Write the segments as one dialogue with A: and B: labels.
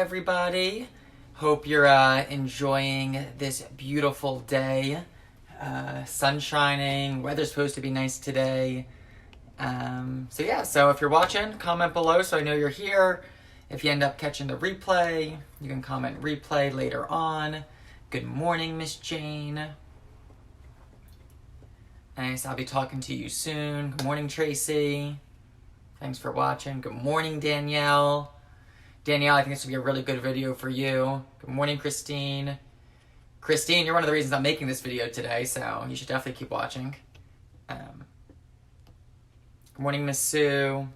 A: Everybody, hope you're enjoying this beautiful day. Sun shining, weather's supposed to be nice today. So if you're watching, comment below so I know you're here. If you end up catching the replay, you can comment replay later on. Good morning, Miss Jane. Nice, I'll be talking to you soon. Good morning, Tracy. Thanks for watching. Good morning, Danielle. Danielle, I think this will be a really good video for you. Good morning, Christine. Christine, you're one of the reasons I'm making this video today, so you should definitely keep watching. Good morning, Miss Sue.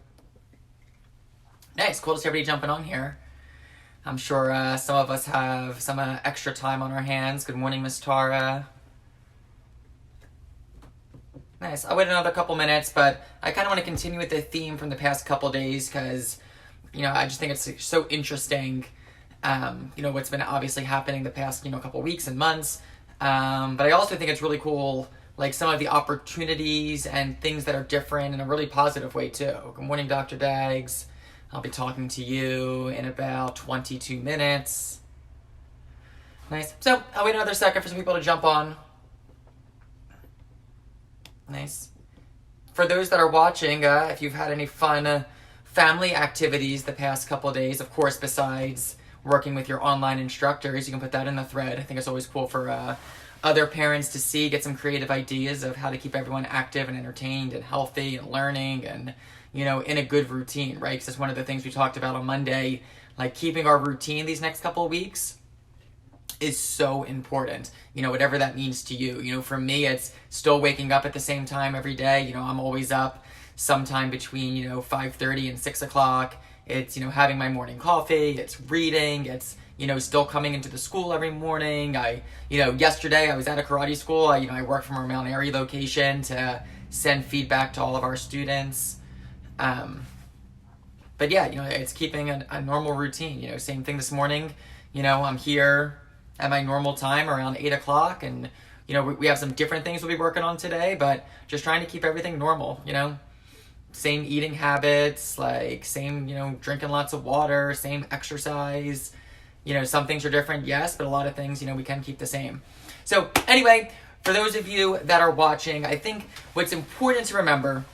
A: Nice, cool to see everybody jumping on here. I'm sure some of us have some extra time on our hands. Good morning, Miss Tara. Nice, I'll wait another couple minutes, but I kind of want to continue with the theme from the past couple days because I just think it's so interesting, what's been obviously happening the past, couple weeks and months. But I also think it's really cool, like some of the opportunities and things that are different in a really positive way too. Good morning, Dr. Dags. I'll be talking to you in about 22 minutes. Nice. So I'll wait another second for some people to jump on. Nice. For those that are watching, if you've had any fun family activities the past couple of days, of course, besides working with your online instructors, you can put that in the thread. I think it's always cool for other parents to see, get some creative ideas of how to keep everyone active and entertained and healthy and learning and, in a good routine, right? Because it's one of the things we talked about on Monday, like keeping our routine these next couple of weeks is so important, whatever that means to you. For me, it's still waking up at the same time every day. I'm always up sometime between 5:30 and 6 o'clock. It's having my morning coffee, it's reading, it's still coming into the school every morning. Yesterday I was at a karate school. I work from our Mount Airy location to send feedback to all of our students. But yeah, it's keeping a normal routine. Same thing this morning. I'm here at my normal time around 8 o'clock, and we have some different things we'll be working on today, but just trying to keep everything normal. Same eating habits, like same, drinking lots of water, same exercise. Some things are different, yes, but a lot of things, we can keep the same. So anyway, for those of you that are watching, I think what's important to remember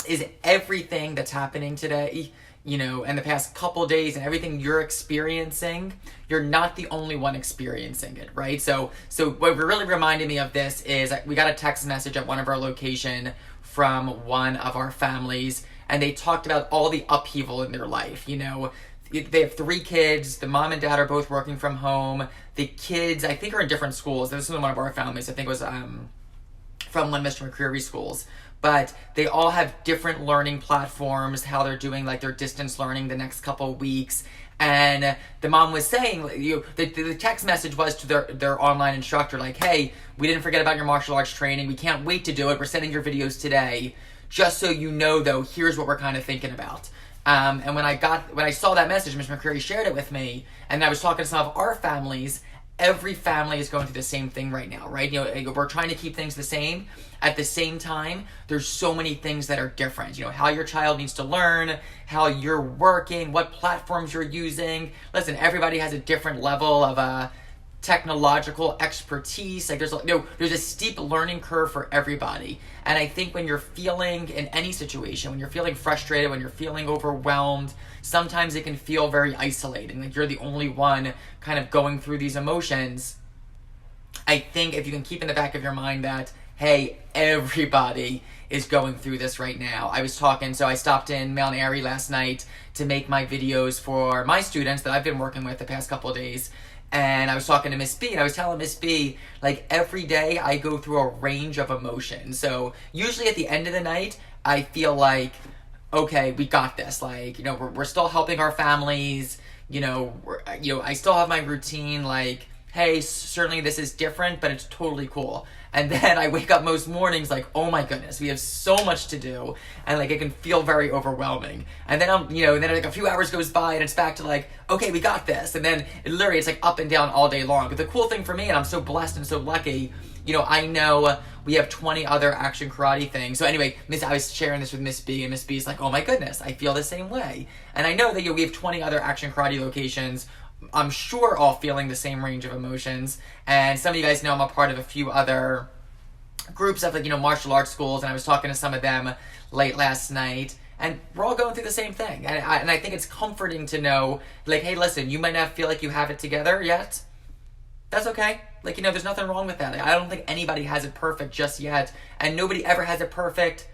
A: is everything that's happening today, in the past couple days and everything you're experiencing, you're not the only one experiencing it, right? So what really reminded me of this is we got a text message at one of our location from one of our families, and they talked about all the upheaval in their life. They have 3 kids. The mom and dad are both working from home. The kids, I think, are in different schools. This is one of our families. I think it was from one of Mr. McCreary's schools. But they all have different learning platforms, how they're doing like their distance learning the next couple of weeks. And the mom was saying, the text message was to their online instructor, like, hey, we didn't forget about your martial arts training. We can't wait to do it. We're sending your videos today. Just so you know, though, here's what we're kind of thinking about. And when I saw that message, Ms. McCreary shared it with me, and I was talking to some of our families. Every family is going through the same thing right now, right? We're trying to keep things the same. At the same time, there's so many things that are different. How your child needs to learn, how you're working, what platforms you're using. Listen, everybody has a different level of technological expertise. Like there's a steep learning curve for everybody. And I think when you're feeling in any situation, when you're feeling frustrated, when you're feeling overwhelmed, sometimes it can feel very isolating. Like you're the only one kind of going through these emotions. I think if you can keep in the back of your mind that, hey, everybody is going through this right now. I stopped in Mount Airy last night to make my videos for my students that I've been working with the past couple of days. And I was talking to Miss B, and I was telling Miss B, like, every day I go through a range of emotions. So usually at the end of the night, I feel like, okay, we got this. Like, we're still helping our families. I still have my routine. Like, hey, certainly this is different, but it's totally cool. And then I wake up most mornings like, oh my goodness, we have so much to do. And like, it can feel very overwhelming. And then then like a few hours goes by and it's back to like, okay, we got this. And then it's like up and down all day long. But the cool thing for me, and I'm so blessed and so lucky, I know we have 20 other action karate things. So anyway, I was sharing this with Miss B, and Miss B's like, oh my goodness, I feel the same way. And I know that we have 20 other action karate locations, I'm sure all feeling the same range of emotions. And some of you guys know I'm a part of a few other groups of martial arts schools, and I was talking to some of them late last night, and we're all going through the same thing. And I think it's comforting to know, hey, listen, you might not feel like you have it together yet. That's okay. There's nothing wrong with that. I don't think anybody has it perfect just yet, and nobody ever has it perfect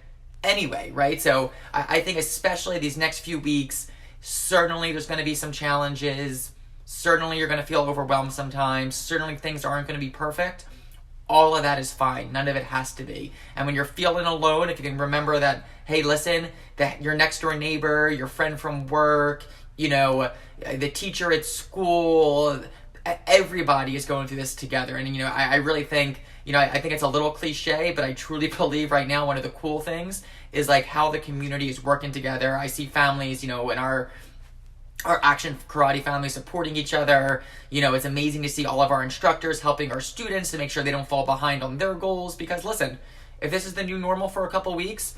A: anyway, right? So I think especially these next few weeks, certainly there's going to be some challenges. Certainly you're going to feel overwhelmed sometimes. Certainly things aren't going to be perfect. All of that is fine. None of it has to be. And when you're feeling alone, if you can remember that, hey, listen, that your next door neighbor, your friend from work, the teacher at school, everybody is going through this together. And, I really think, I think it's a little cliche, but I truly believe right now one of the cool things is how the community is working together. I see families, in our action karate family supporting each other. It's amazing to see all of our instructors helping our students to make sure they don't fall behind on their goals. Because listen, if this is the new normal for a couple weeks,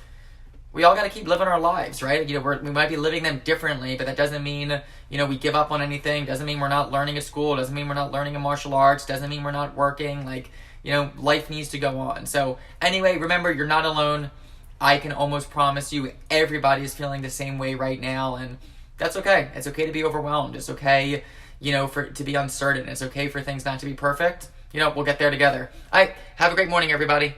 A: we all got to keep living our lives, right? We might be living them differently, but that doesn't mean, we give up on anything. Doesn't mean we're not learning at school. Doesn't mean we're not learning in martial arts. Doesn't mean we're not working. Life needs to go on. So anyway, remember, you're not alone. I can almost promise you everybody is feeling the same way right now, and that's okay. It's okay to be overwhelmed. It's okay, to be uncertain. It's okay for things not to be perfect. We'll get there together. All right, have a great morning, everybody.